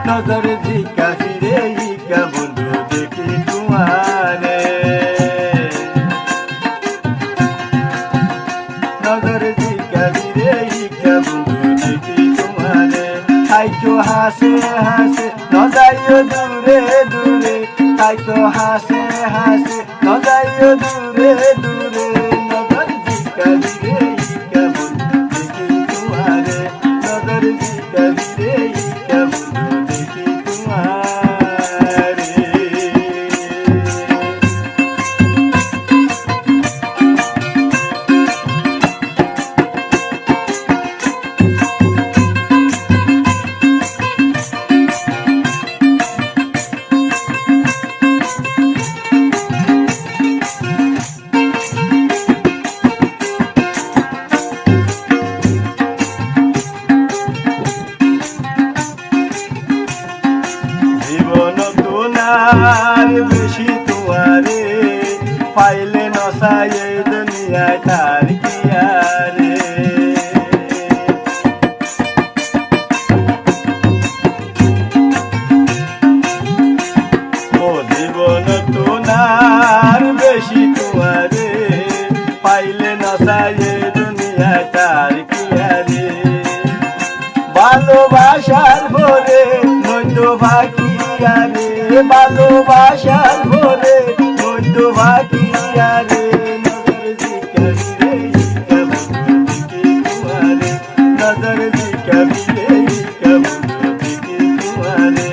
নজর দিকা ফিরে ইকা বন্ধু দেখি তোমারে নজর দিকা ফিরে ইকা বন্ধু দেখি তোমারে তাইতো হাসে হাসে নজাইও দূরে দূরে তাইতো হাসে হাসে নজাইও দূরে দূরে নজর দিকা ফিরে ইকা বন্ধু দেখি তোমারে নজর দিকা ফিরে ইকা বন্ধু দেখি তোমারে আর বেশি তোমারে পাইলে নসাই এই দুনিয়ায় তার কি আরে ও জীবন তোমার বেশি তোমারে পাইলে নসাই এই দুনিয়ায় তার কি আরে ভালোবাসার ভরে নৈত বাকি আরে ভালোবাসার ভরে নৈত বাকি আরে নজর দিকা ফিরে ইকা বন্ধু দেখি তোমারে নজর দিকা ফিরে ইকা বন্ধু দেখি তোমারে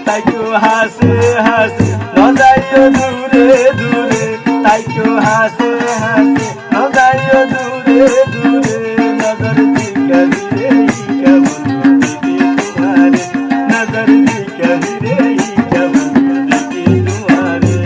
তাইতো হাসে হাসে নজাইও দূরে দূরে তাইতো হাসে হাসে নজাইও দূরে দূরে নজর দিকা ফিরে ইকা বন্ধু দেখি তোমারে নজর দিকা ফিরে ইকা বন্ধু দেখি তোমারে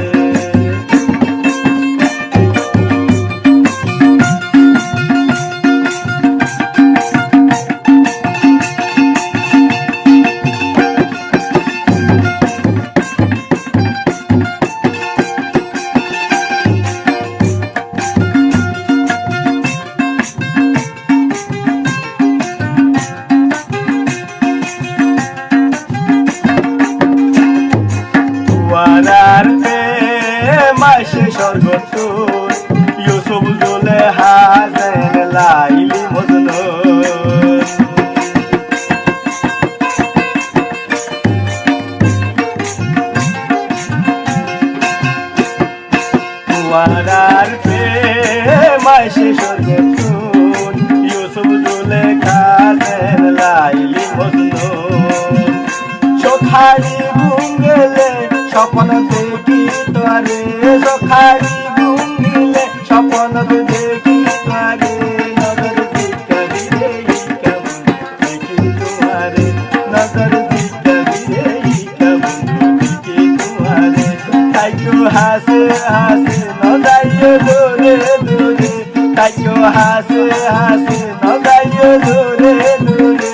আর মাসে স্বর্গতুল ইউসুফ জুলে হাজেন লাইলি মজনু আর মাসে স্বর্গতুল ইউসুফ জুলে হাজেন লাইলি মজনু সখারি গুঙ্গলে স্বপ্ন দেখি তোরে সখারি গুঙ্গলে স্বপ্ন দেখি তোরে নজর দিকা ফিরে ইকা বন্ধু দেখি তোমারে নজর দিকা ফিরে ইকা বন্ধু দেখি তোমারে তাইতো হাসে হাসে নজাইও দূরে দূরে তাইতো হাসে হাসে নজাইও দূরে দূরে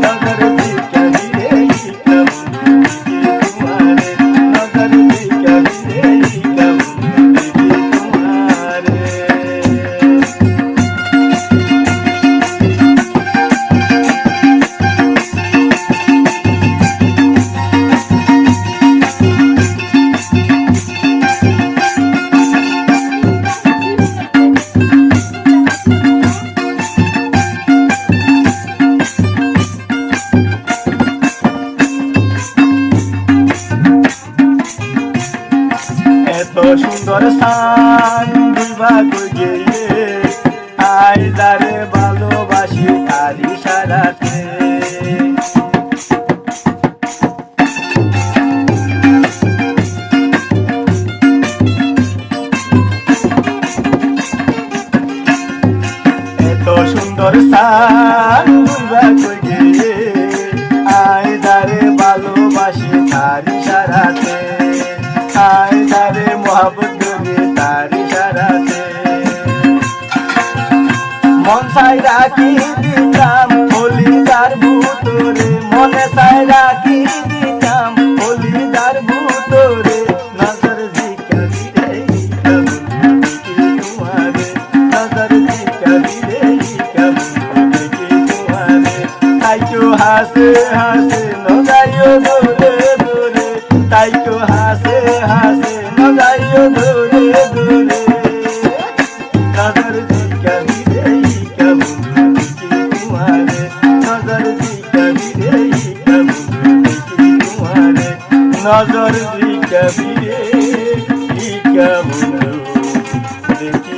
নজর দিকা ফিরে ইকা বন্ধু দেখি তোমারে নজর দিকা ফিরে ইকা বন্ধু দেখি তোমারে এত সুন্দর স্থান দুইবা গিয়ে আই যারে ভালোবাসি তারি সারাতে এত সুন্দর স্থান দুইবা গিয়ে আই যারে ভালোবাসি তারি সারাতে আই যারে মোহাব্বত করি তারি সারাতে মন চাই রাখি দিতাম হলিদার ভুতরে মনে চাই রাখি দিতাম হলিদার ভুতরে নজর দিকা ফিরে ইকা বন্ধু দেখি তোমারে নজর দিকা ফিরে ইকা বন্ধু দেখি তোমারে তাইতো হাসে হাসে হাসে নগাইও দূরে দূরে তাইকো হাসে হাসে নগাইও দূরে দূরে নজর দিকা ভিড়ে ইকা বন্ধু দেখি তোমারে নজর দিকা ভিড়ে ইকা বন্ধু দেখি তোমারে নজর দিকা ভিড়ে ইকা বন্ধু দেখি